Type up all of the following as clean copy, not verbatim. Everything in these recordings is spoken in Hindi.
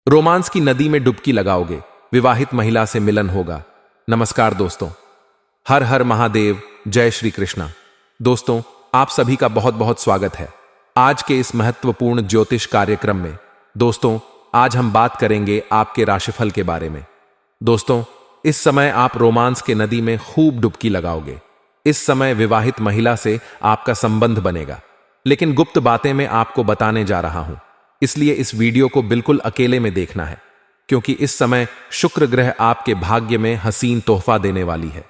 रोमांस की नदी में डुबकी लगाओगे, विवाहित महिला से मिलन होगा। नमस्कार दोस्तों, हर हर महादेव, जय श्री कृष्णा। दोस्तों, आप सभी का बहुत बहुत स्वागत है आज के इस महत्वपूर्ण ज्योतिष कार्यक्रम में। दोस्तों, आज हम बात करेंगे आपके राशिफल के बारे में। दोस्तों, इस समय आप रोमांस के नदी में खूब डुबकी लगाओगे। इस समय विवाहित महिला से आपका संबंध बनेगा, लेकिन गुप्त बातें मैं आपको बताने जा रहा हूं, इसलिए इस वीडियो को बिल्कुल अकेले में देखना है, क्योंकि इस समय शुक्र ग्रह आपके भाग्य में हसीन तोहफा देने वाली है।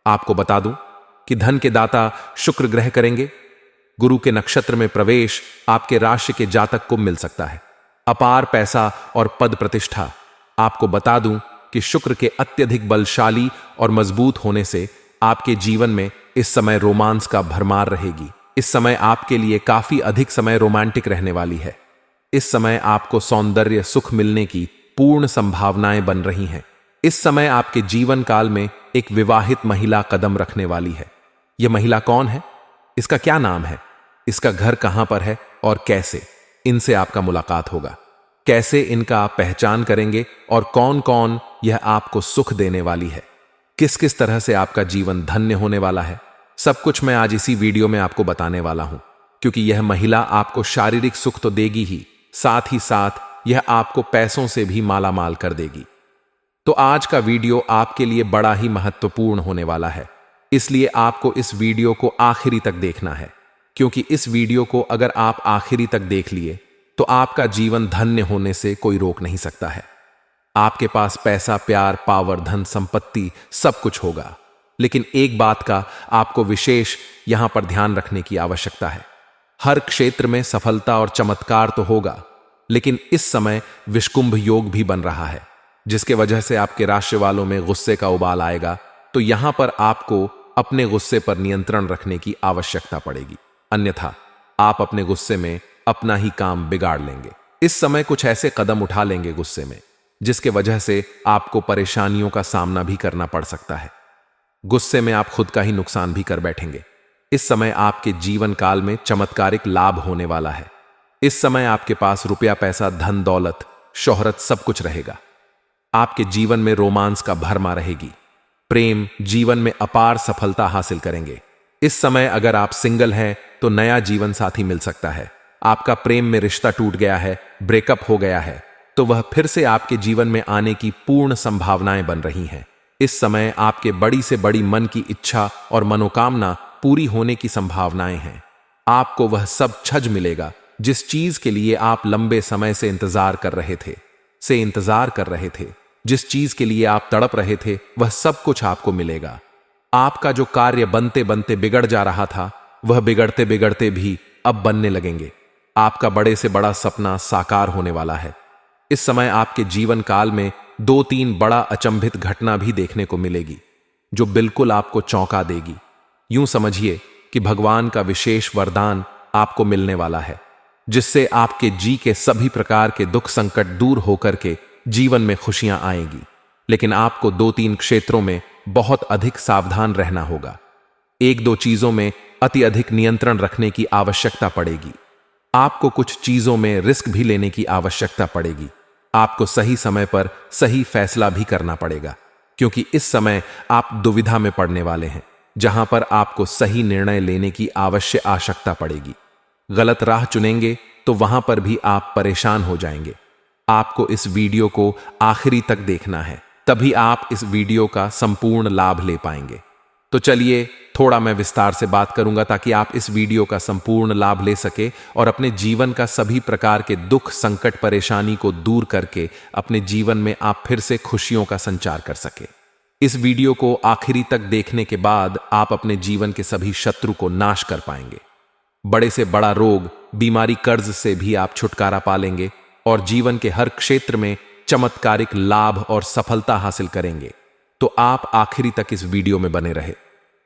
आपको बता दूं कि धन के दाता शुक्र ग्रह करेंगे। गुरु के नक्षत्र में प्रवेश आपके राशि के जातक को मिल सकता है। अपार पैसा और पद प्रतिष्ठा। आपको बता दूं कि शुक्र के अत्यधिक बलशाली और मजबूत होने से आपके जीवन में इस समय रोमांस का भरमार रहेगी। इस समय आपके लिए काफी अधिक समय रोमांटिक रहने वाली है। इस समय आपको सौंदर्य सुख मिलने की पूर्ण संभावनाएं बन रही हैं। इस समय आपके जीवन काल में एक विवाहित महिला कदम रखने वाली है। यह महिला कौन है? इसका क्या नाम है? इसका घर कहां पर है और कैसे? इनसे आपका मुलाकात होगा। कैसे इनका आप पहचान करेंगे और कौन कौन यह आपको सुख देने वाली है? किस किस तरह से आपका जीवन धन्य होने वाला है? सब कुछ मैं आज इसी वीडियो में आपको बताने वाला हूं, क्योंकि यह महिला आपको शारीरिक सुख तो देगी ही, साथ ही साथ यह आपको पैसों से भी मालामाल कर देगी। तो आज का वीडियो आपके लिए बड़ा ही महत्वपूर्ण होने वाला है, इसलिए आपको इस वीडियो को आखिरी तक देखना है, क्योंकि इस वीडियो को अगर आप आखिरी तक देख लिए तो आपका जीवन धन्य होने से कोई रोक नहीं सकता है। आपके पास पैसा, प्यार, पावर, धन, संपत्ति सब कुछ होगा, लेकिन एक बात का आपको विशेष यहां पर ध्यान रखने की आवश्यकता है। हर क्षेत्र में सफलता और चमत्कार तो होगा, लेकिन इस समय विषकुंभ योग भी बन रहा है, जिसके वजह से आपके राशि वालों में गुस्से का उबाल आएगा। तो यहां पर आपको अपने गुस्से पर नियंत्रण रखने की आवश्यकता पड़ेगी, अन्यथा आप अपने गुस्से में अपना ही काम बिगाड़ लेंगे। इस समय कुछ ऐसे कदम उठा लेंगे गुस्से में, जिसके वजह से आपको परेशानियों का सामना भी करना पड़ सकता है। गुस्से में आप खुद का ही नुकसान भी कर बैठेंगे। इस समय आपके जीवन काल में चमत्कारिक लाभ होने वाला है। इस समय आपके पास रुपया, पैसा, धन, दौलत, शोहरत सब कुछ रहेगा। आपके जीवन में रोमांस का भरमा रहेगी। प्रेम जीवन में अपार सफलता हासिल करेंगे। इस समय अगर आप सिंगल हैं तो नया जीवन साथी मिल सकता है। आपका प्रेम में रिश्ता टूट गया है, ब्रेकअप हो गया है, तो वह फिर से आपके जीवन में आने की पूर्ण संभावनाएं बन रही हैं। इस समय आपके बड़ी से बड़ी मन की इच्छा और मनोकामना पूरी होने की संभावनाएं हैं। आपको वह सब छज मिलेगा जिस चीज के लिए आप लंबे समय से इंतजार कर रहे थे, जिस चीज के लिए आप तड़प रहे थे, वह सब कुछ आपको मिलेगा। आपका जो कार्य बनते बनते बिगड़ जा रहा था, वह बिगड़ते बिगड़ते भी अब बनने लगेंगे। आपका बड़े से बड़ा सपना साकार होने वाला है। इस समय आपके जीवन काल में 2-3 बड़ा अचंभित घटना भी देखने को मिलेगी, जो बिल्कुल आपको चौंका देगी। यूं समझिए कि भगवान का विशेष वरदान आपको मिलने वाला है, जिससे आपके जी के सभी प्रकार के दुख संकट दूर होकर के जीवन में खुशियां आएंगी। लेकिन आपको 2-3 क्षेत्रों में बहुत अधिक सावधान रहना होगा। 1-2 चीजों में अति अधिक नियंत्रण रखने की आवश्यकता पड़ेगी। आपको कुछ चीजों में रिस्क भी लेने की आवश्यकता पड़ेगी। आपको सही समय पर सही फैसला भी करना पड़ेगा, क्योंकि इस समय आप दुविधा में पड़ने वाले हैं, जहां पर आपको सही निर्णय लेने की आवश्यकता पड़ेगी। गलत राह चुनेंगे तो वहां पर भी आप परेशान हो जाएंगे। आपको इस वीडियो को आखिरी तक देखना है, तभी आप इस वीडियो का संपूर्ण लाभ ले पाएंगे। तो चलिए थोड़ा मैं विस्तार से बात करूंगा, ताकि आप इस वीडियो का संपूर्ण लाभ ले सके और अपने जीवन का सभी प्रकार के दुख, संकट, परेशानी को दूर करके अपने जीवन में आप फिर से खुशियों का संचार कर सके। इस वीडियो को आखिरी तक देखने के बाद आप अपने जीवन के सभी शत्रु को नाश कर पाएंगे। बड़े से बड़ा रोग, बीमारी, कर्ज से भी आप छुटकारा पा लेंगे और जीवन के हर क्षेत्र में चमत्कारिक लाभ और सफलता हासिल करेंगे। तो आप आखिरी तक इस वीडियो में बने रहे।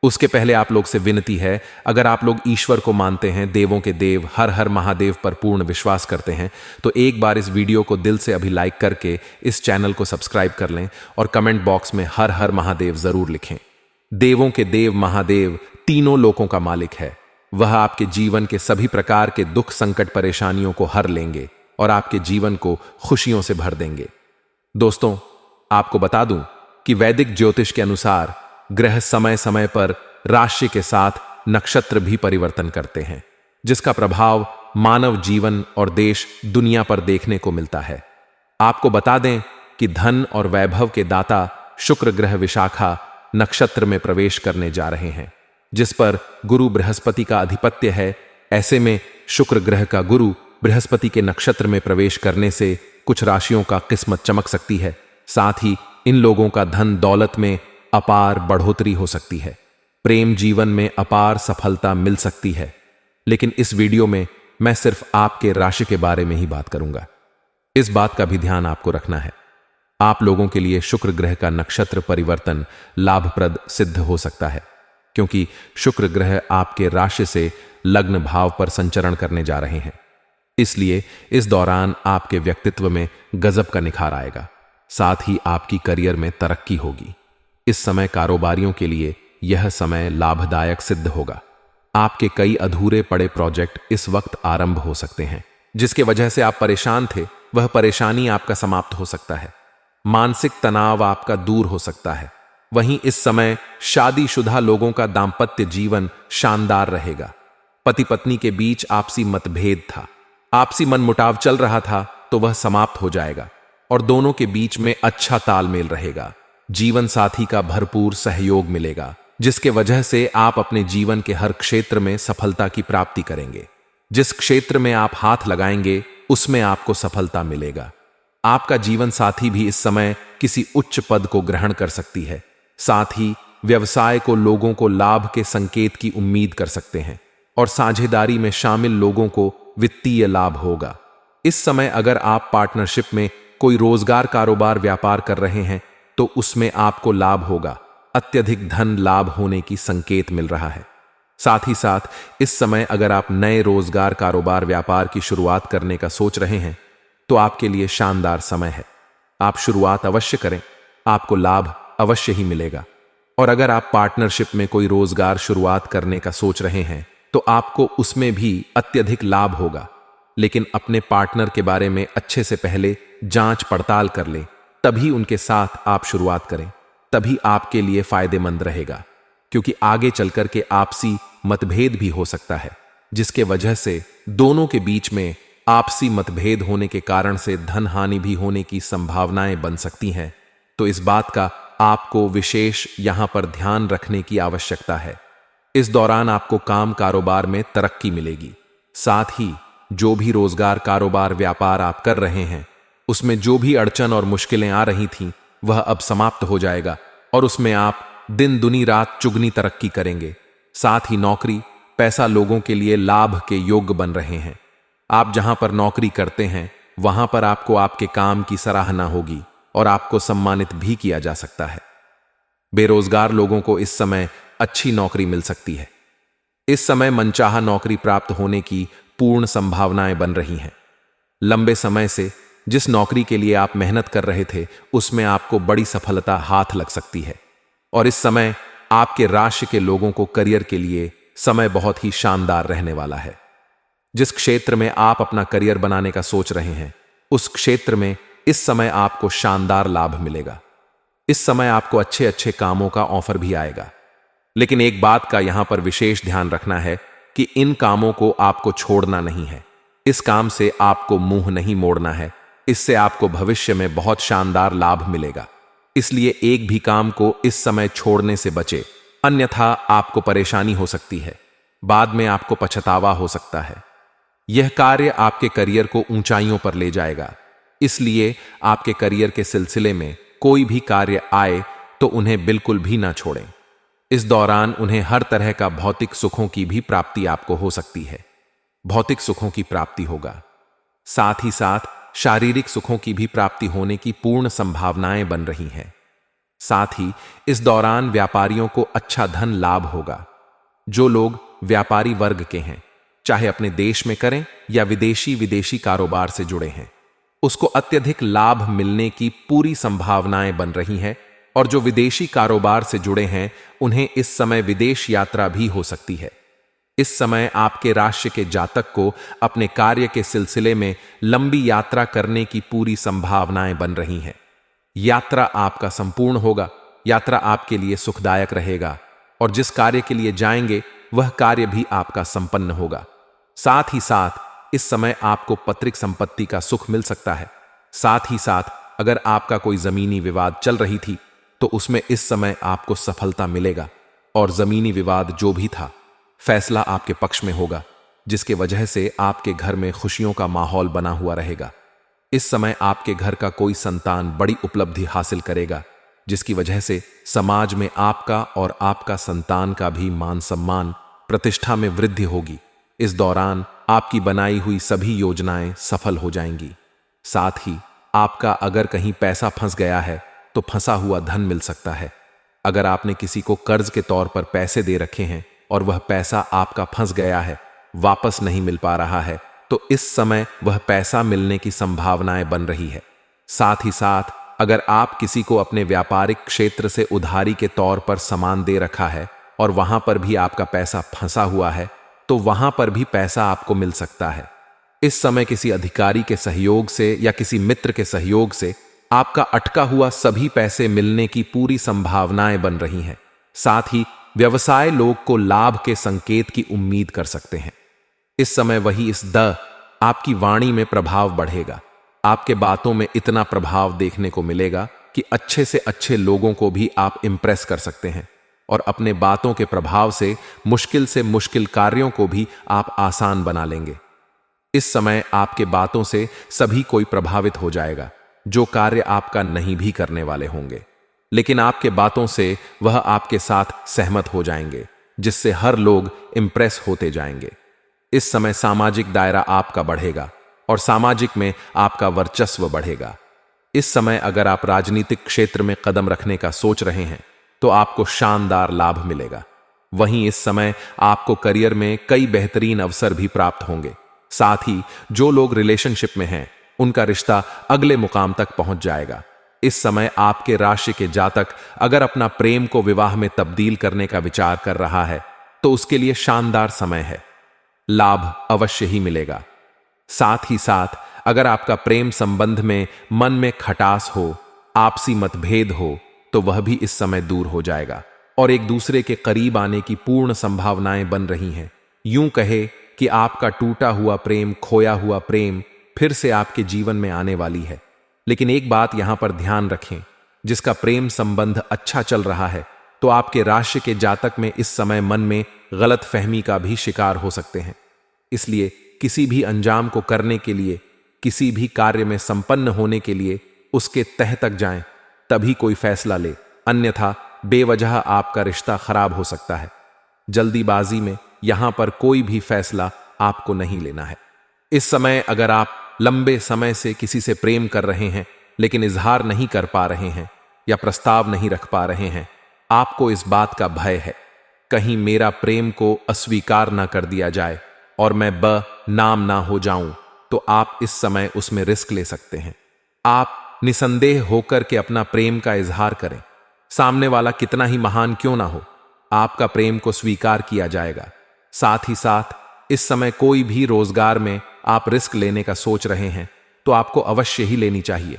उसके पहले आप लोग से विनती है, अगर आप लोग ईश्वर को मानते हैं, देवों के देव हर हर महादेव पर पूर्ण विश्वास करते हैं, तो एक बार इस वीडियो को दिल से अभी लाइक करके इस चैनल को सब्सक्राइब कर लें और कमेंट बॉक्स में हर हर महादेव जरूर लिखें। देवों के देव महादेव तीनों लोकों का मालिक है। वह आपके जीवन के सभी प्रकार के दुख, संकट, परेशानियों को हर लेंगे। और आपके जीवन को खुशियों से भर देंगे। दोस्तों, आपको बता दूं कि वैदिक ज्योतिष के अनुसार ग्रह समय समय पर राशि के साथ नक्षत्र भी परिवर्तन करते हैं, जिसका प्रभाव मानव जीवन और देश दुनिया पर देखने को मिलता है। आपको बता दें कि धन और वैभव के दाता शुक्र ग्रह विशाखा नक्षत्र में प्रवेश करने जा रहे हैं, जिस पर गुरु बृहस्पति का आधिपत्य है। ऐसे में शुक्र ग्रह का गुरु बृहस्पति के नक्षत्र में प्रवेश करने से कुछ राशियों का किस्मत चमक सकती है। साथ ही इन लोगों का धन दौलत में अपार बढ़ोतरी हो सकती है, प्रेम जीवन में अपार सफलता मिल सकती है। लेकिन इस वीडियो में मैं सिर्फ आपके राशि के बारे में ही बात करूंगा। इस बात का भी ध्यान आपको रखना है, आप लोगों के लिए शुक्र ग्रह का नक्षत्र परिवर्तन लाभप्रद सिद्ध हो सकता है, क्योंकि शुक्र ग्रह आपके राशि से लग्न भाव पर संचरण करने जा रहे हैं। इसलिए इस दौरान आपके व्यक्तित्व में गजब का निखार आएगा, साथ ही आपकी करियर में तरक्की होगी। इस समय कारोबारियों के लिए यह समय लाभदायक सिद्ध होगा। आपके कई अधूरे पड़े प्रोजेक्ट इस वक्त आरंभ हो सकते हैं, जिसके वजह से आप परेशान थे, वह परेशानी आपका समाप्त हो सकता है। मानसिक तनाव आपका दूर हो सकता है। वहीं इस समय शादीशुदा लोगों का दांपत्य जीवन शानदार रहेगा। पति पत्नी के बीच आपसी मतभेद था, आपसी मनमुटाव चल रहा था, तो वह समाप्त हो जाएगा और दोनों के बीच में अच्छा तालमेल रहेगा। जीवन साथी का भरपूर सहयोग मिलेगा, जिसके वजह से आप अपने जीवन के हर क्षेत्र में सफलता की प्राप्ति करेंगे। जिस क्षेत्र में आप हाथ लगाएंगे उसमें आपको सफलता मिलेगा। आपका जीवन साथी भी इस समय किसी उच्च पद को ग्रहण कर सकती है। साथ ही व्यवसाय को लोगों को लाभ के संकेत की उम्मीद कर सकते हैं और साझेदारी में शामिल लोगों को वित्तीय लाभ होगा। इस समय अगर आप पार्टनरशिप में कोई रोजगार कारोबार व्यापार कर रहे हैं तो उसमें आपको लाभ होगा। अत्यधिक धन लाभ होने की संकेत मिल रहा है। साथ ही साथ इस समय अगर आप नए रोजगार कारोबार व्यापार की शुरुआत करने का सोच रहे हैं तो आपके लिए शानदार समय है। आप शुरुआत अवश्य करें, आपको लाभ अवश्य ही मिलेगा। और अगर आप पार्टनरशिप में कोई रोजगार शुरुआत करने का सोच रहे हैं तो आपको उसमें भी अत्यधिक लाभ होगा। लेकिन अपने पार्टनर के बारे में अच्छे से पहले जांच पड़ताल कर लें, तभी उनके साथ आप शुरुआत करें, तभी आपके लिए फायदेमंद रहेगा। क्योंकि आगे चलकर के आपसी मतभेद भी हो सकता है, जिसके वजह से दोनों के बीच में आपसी मतभेद होने के कारण से धन हानि भी होने की संभावनाएं बन सकती हैं। तो इस बात का आपको विशेष यहां पर ध्यान रखने की आवश्यकता है। इस दौरान आपको काम कारोबार में तरक्की मिलेगी। साथ ही जो भी रोजगार कारोबार व्यापार आप कर रहे हैं उसमें जो भी अड़चन और मुश्किलें आ रही थीं वह अब समाप्त हो जाएगा और उसमें आप दिन दुनी रात चुगनी तरक्की करेंगे। साथ ही नौकरी पैसा लोगों के लिए लाभ के योग्य बन रहे हैं। आप जहां पर नौकरी करते हैं वहां पर आपको आपके काम की सराहना होगी और आपको सम्मानित भी किया जा सकता है। बेरोजगार लोगों को इस समय अच्छी नौकरी मिल सकती है। इस समय मनचाहा नौकरी प्राप्त होने की पूर्ण संभावनाएं बन रही हैं। लंबे समय से जिस नौकरी के लिए आप मेहनत कर रहे थे उसमें आपको बड़ी सफलता हाथ लग सकती है। और इस समय आपके राशि के लोगों को करियर के लिए समय बहुत ही शानदार रहने वाला है। जिस क्षेत्र में आप अपना करियर बनाने का सोच रहे हैं उस क्षेत्र में इस समय आपको शानदार लाभ मिलेगा। इस समय आपको अच्छे अच्छे कामों का ऑफर भी आएगा। लेकिन एक बात का यहां पर विशेष ध्यान रखना है कि इन कामों को आपको छोड़ना नहीं है। इस काम से आपको मुंह नहीं मोड़ना है। इससे आपको भविष्य में बहुत शानदार लाभ मिलेगा। इसलिए एक भी काम को इस समय छोड़ने से बचे, अन्यथा आपको परेशानी हो सकती है। बाद में आपको पछतावा हो सकता है। यह कार्य आपके करियर को ऊंचाइयों पर ले जाएगा। इसलिए आपके करियर के सिलसिले में कोई भी कार्य आए तो उन्हें बिल्कुल भी ना छोड़ें। इस दौरान उन्हें हर तरह का भौतिक सुखों की भी प्राप्ति आपको हो सकती है। भौतिक सुखों की प्राप्ति होगा, साथ ही साथ शारीरिक सुखों की भी प्राप्ति होने की पूर्ण संभावनाएं बन रही हैं। साथ ही इस दौरान व्यापारियों को अच्छा धन लाभ होगा। जो लोग व्यापारी वर्ग के हैं, चाहे अपने देश में करें या विदेशी कारोबार से जुड़े हैं, उसको अत्यधिक लाभ मिलने की पूरी संभावनाएं बन रही हैं। और जो विदेशी कारोबार से जुड़े हैं उन्हें इस समय विदेश यात्रा भी हो सकती है। इस समय आपके राशि के जातक को अपने कार्य के सिलसिले में लंबी यात्रा करने की पूरी संभावनाएं बन रही हैं। यात्रा आपका संपूर्ण होगा, यात्रा आपके लिए सुखदायक रहेगा और जिस कार्य के लिए जाएंगे वह कार्य भी आपका संपन्न होगा। साथ ही साथ इस समय आपको पैतृक संपत्ति का सुख मिल सकता है। साथ ही साथ अगर आपका कोई जमीनी विवाद चल रही थी तो उसमें इस समय आपको सफलता मिलेगा और जमीनी विवाद जो भी था फैसला आपके पक्ष में होगा, जिसके वजह से आपके घर में खुशियों का माहौल बना हुआ रहेगा। इस समय आपके घर का कोई संतान बड़ी उपलब्धि हासिल करेगा, जिसकी वजह से समाज में आपका और आपका संतान का भी मान सम्मान प्रतिष्ठा में वृद्धि होगी। इस दौरान आपकी बनाई हुई सभी योजनाएं सफल हो जाएंगी। साथ ही आपका अगर कहीं पैसा फंस गया है तो फंसा हुआ धन मिल सकता है। अगर आपने किसी को कर्ज के तौर पर पैसे दे रखे हैं और वह पैसा आपका फंस गया है, वापस नहीं मिल पा रहा है, तो इस समय वह पैसा मिलने की संभावनाएं बन रही है। साथ ही साथ अगर आप किसी को अपने व्यापारिक क्षेत्र से उधारी के तौर पर सामान दे रखा है और वहां पर भी आपका पैसा फंसा हुआ है, तो वहां पर भी पैसा आपको मिल सकता है। इस समय किसी अधिकारी के सहयोग से या किसी मित्र के सहयोग से आपका अटका हुआ सभी पैसे मिलने की पूरी संभावनाएं बन रही हैं। साथ ही व्यवसाय लोग को लाभ के संकेत की उम्मीद कर सकते हैं। इस समय वही इस आपकी वाणी में प्रभाव बढ़ेगा। आपके बातों में इतना प्रभाव देखने को मिलेगा कि अच्छे से अच्छे लोगों को भी आप इंप्रेस कर सकते हैं और अपने बातों के प्रभाव से मुश्किल कार्यों को भी आप आसान बना लेंगे। इस समय आपके बातों से सभी कोई प्रभावित हो जाएगा जो कार्य आपका नहीं भी करने वाले होंगे, लेकिन आपके बातों से वह आपके साथ सहमत हो जाएंगे, जिससे हर लोग इंप्रेस होते जाएंगे। इस समय सामाजिक दायरा आपका बढ़ेगा और सामाजिक में आपका वर्चस्व बढ़ेगा। इस समय अगर आप राजनीतिक क्षेत्र में कदम रखने का सोच रहे हैं तो आपको शानदार लाभ मिलेगा। वहीं इस समय आपको करियर में कई बेहतरीन अवसर भी प्राप्त होंगे। साथ ही जो लोग रिलेशनशिप में हैं उनका रिश्ता अगले मुकाम तक पहुंच जाएगा। इस समय आपके राशि के जातक अगर अपना प्रेम को विवाह में तब्दील करने का विचार कर रहा है तो उसके लिए शानदार समय है, लाभ अवश्य ही मिलेगा। साथ ही साथ अगर आपका प्रेम संबंध में मन में खटास हो, आपसी मतभेद हो, तो वह भी इस समय दूर हो जाएगा और एक दूसरे के करीब आने की पूर्ण संभावनाएं बन रही हैं। यूं कहे कि आपका टूटा हुआ प्रेम, खोया हुआ प्रेम फिर से आपके जीवन में आने वाली है। लेकिन एक बात यहां पर ध्यान रखें, जिसका प्रेम संबंध अच्छा चल रहा है तो आपके राशि के जातक में इस समय मन में गलत फहमी का भी शिकार हो सकते हैं। इसलिए किसी भी अंजाम को करने के लिए, किसी भी कार्य में संपन्न होने के लिए उसके तह तक जाएं, तभी कोई फैसला ले, अन्यथा बेवजह आपका रिश्ता खराब हो सकता है। जल्दीबाजी में यहां पर कोई भी फैसला आपको नहीं लेना है। इस समय अगर आप लंबे समय से किसी से प्रेम कर रहे हैं लेकिन इजहार नहीं कर पा रहे हैं या प्रस्ताव नहीं रख पा रहे हैं, आपको इस बात का भय है कहीं मेरा प्रेम को अस्वीकार ना कर दिया जाए और मैं नाम ना हो जाऊं, तो आप इस समय उसमें रिस्क ले सकते हैं। आप निसंदेह होकर के अपना प्रेम का इजहार करें। सामने वाला कितना ही महान क्यों ना हो, आपका प्रेम को स्वीकार किया जाएगा। साथ ही साथ इस समय कोई भी रोजगार में आप रिस्क लेने का सोच रहे हैं तो आपको अवश्य ही लेनी चाहिए।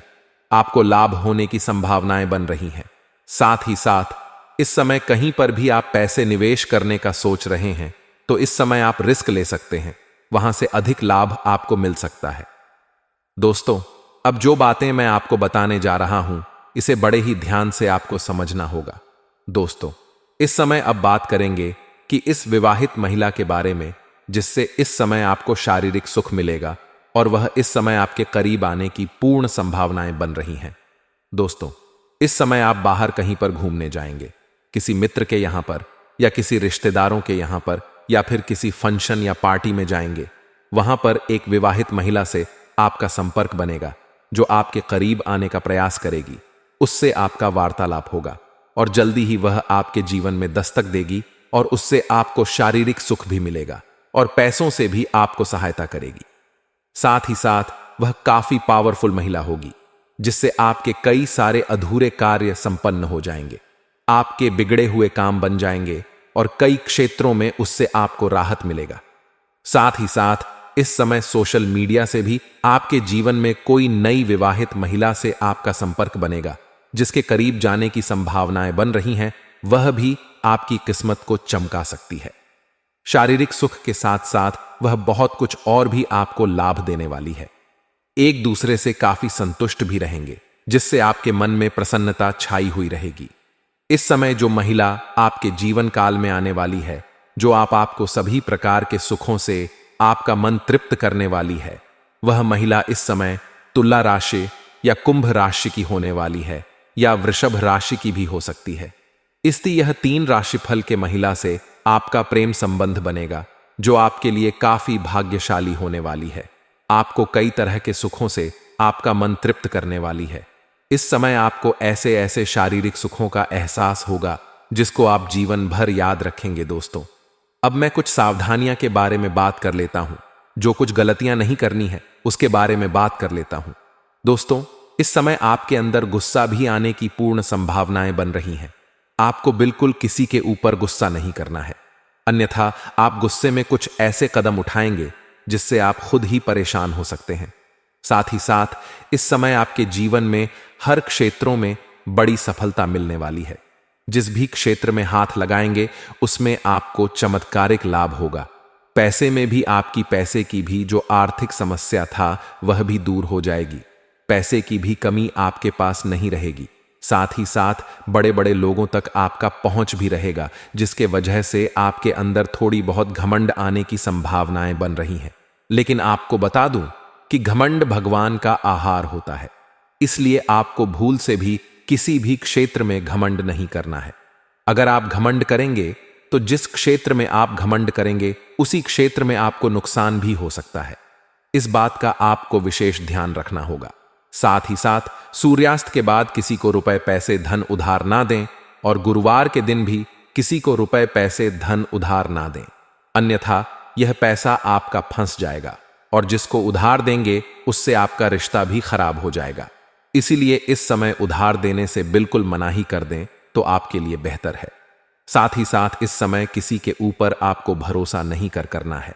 आपको लाभ होने की संभावनाएं बन रही हैं। साथ ही साथ इस समय कहीं पर भी आप पैसे निवेश करने का सोच रहे हैं तो इस समय आप रिस्क ले सकते हैं, वहां से अधिक लाभ आपको मिल सकता है। दोस्तों, अब जो बातें मैं आपको बताने जा रहा हूं इसे बड़े ही ध्यान से आपको समझना होगा। दोस्तों, इस समय अब बात करेंगे कि इस विवाहित महिला के बारे में जिससे इस समय आपको शारीरिक सुख मिलेगा और वह इस समय आपके करीब आने की पूर्ण संभावनाएं बन रही हैं। दोस्तों, इस समय आप बाहर कहीं पर घूमने जाएंगे, किसी मित्र के यहां पर या किसी रिश्तेदारों के यहां पर या फिर किसी फंक्शन या पार्टी में जाएंगे। वहां पर एक विवाहित महिला से आपका संपर्क बनेगा जो आपके करीब आने का प्रयास करेगी। उससे आपका वार्तालाप होगा और जल्दी ही वह आपके जीवन में दस्तक देगी और उससे आपको शारीरिक सुख भी मिलेगा और पैसों से भी आपको सहायता करेगी। साथ ही साथ वह काफी पावरफुल महिला होगी जिससे आपके कई सारे अधूरे कार्य संपन्न हो जाएंगे। आपके बिगड़े हुए काम बन जाएंगे और कई क्षेत्रों में उससे आपको राहत मिलेगा। साथ ही साथ इस समय सोशल मीडिया से भी आपके जीवन में कोई नई विवाहित महिला से आपका संपर्क बनेगा, जिसके करीब जाने की संभावनाएं बन रही हैं। वह भी आपकी किस्मत को चमका सकती है। शारीरिक सुख के साथ साथ वह बहुत कुछ और भी आपको लाभ देने वाली है। एक दूसरे से काफी संतुष्ट भी रहेंगे, जिससे आपके मन में प्रसन्नता छाई हुई रहेगी। इस समय जो महिला आपके जीवन काल में आने वाली है, जो आपको सभी प्रकार के सुखों से आपका मन तृप्त करने वाली है, वह महिला इस समय तुला राशि या कुंभ राशि की होने वाली है, या वृषभ राशि की भी हो सकती है। इसलिए यह 3 राशिफल के महिला से आपका प्रेम संबंध बनेगा, जो आपके लिए काफी भाग्यशाली होने वाली है। आपको कई तरह के सुखों से आपका मन तृप्त करने वाली है। इस समय आपको ऐसे ऐसे शारीरिक सुखों का एहसास होगा जिसको आप जीवन भर याद रखेंगे। दोस्तों, अब मैं कुछ सावधानियां के बारे में बात कर लेता हूं। जो कुछ गलतियां नहीं करनी है उसके बारे में बात कर लेता हूं। दोस्तों, इस समय आपके अंदर गुस्सा भी आने की पूर्ण संभावनाएं बन रही हैं। आपको बिल्कुल किसी के ऊपर गुस्सा नहीं करना है, अन्यथा आप गुस्से में कुछ ऐसे कदम उठाएंगे जिससे आप खुद ही परेशान हो सकते हैं। साथ ही साथ इस समय आपके जीवन में हर क्षेत्रों में बड़ी सफलता मिलने वाली है। जिस भी क्षेत्र में हाथ लगाएंगे उसमें आपको चमत्कारिक लाभ होगा। पैसे में भी आपकी पैसे की भी जो आर्थिक समस्या था वह भी दूर हो जाएगी। पैसे की भी कमी आपके पास नहीं रहेगी। साथ ही साथ बड़े बड़े लोगों तक आपका पहुंच भी रहेगा, जिसके वजह से आपके अंदर थोड़ी बहुत घमंड आने की संभावनाएं बन रही हैं। लेकिन आपको बता दूं कि घमंड भगवान का आहार होता है, इसलिए आपको भूल से भी किसी भी क्षेत्र में घमंड नहीं करना है। अगर आप घमंड करेंगे तो जिस क्षेत्र में आप घमंड करेंगे उसी क्षेत्र में आपको नुकसान भी हो सकता है। इस बात का आपको विशेष ध्यान रखना होगा। साथ ही साथ सूर्यास्त के बाद किसी को रुपए पैसे धन उधार ना दें, और गुरुवार के दिन भी किसी को रुपए पैसे धन उधार ना दें, अन्यथा यह पैसा आपका फंस जाएगा और जिसको उधार देंगे उससे आपका रिश्ता भी खराब हो जाएगा। इसीलिए इस समय उधार देने से बिल्कुल मनाही कर दें तो आपके लिए बेहतर है। साथ ही साथ इस समय किसी के ऊपर आपको भरोसा नहीं करना है,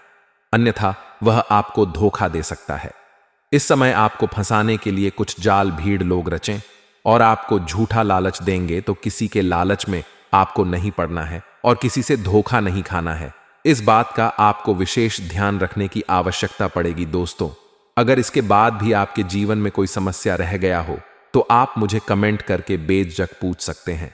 अन्यथा वह आपको धोखा दे सकता है। इस समय आपको फंसाने के लिए कुछ जाल भीड़ लोग रचें और आपको झूठा लालच देंगे, तो किसी के लालच में आपको नहीं पड़ना है और किसी से धोखा नहीं खाना है। इस बात का आपको विशेष ध्यान रखने की आवश्यकता पड़ेगी। दोस्तों, अगर इसके बाद भी आपके जीवन में कोई समस्या रह गया हो तो आप मुझे कमेंट करके बेझिझक पूछ सकते हैं।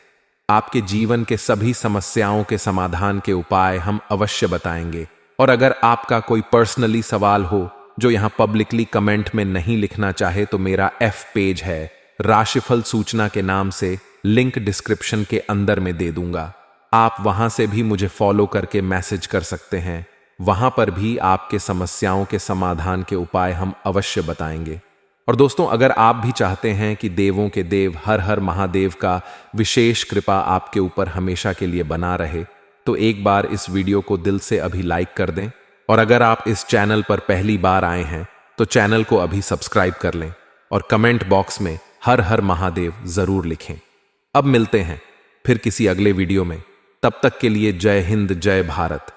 आपके जीवन के सभी समस्याओं के समाधान के उपाय हम अवश्य बताएंगे। और अगर आपका कोई पर्सनली सवाल हो जो यहां पब्लिकली कमेंट में नहीं लिखना चाहे, तो मेरा F पेज है राशिफल सूचना के नाम से, लिंक डिस्क्रिप्शन के अंदर में दे दूंगा। आप वहां से भी मुझे फॉलो करके मैसेज कर सकते हैं। वहां पर भी आपके समस्याओं के समाधान के उपाय हम अवश्य बताएंगे। और दोस्तों, अगर आप भी चाहते हैं कि देवों के देव हर हर महादेव का विशेष कृपा आपके ऊपर हमेशा के लिए बना रहे, तो एक बार इस वीडियो को दिल से अभी लाइक कर दें। और अगर आप इस चैनल पर पहली बार आए हैं तो चैनल को अभी सब्सक्राइब कर लें और कमेंट बॉक्स में हर हर महादेव जरूर लिखें। अब मिलते हैं फिर किसी अगले वीडियो में। तब तक के लिए जय हिंद, जय भारत।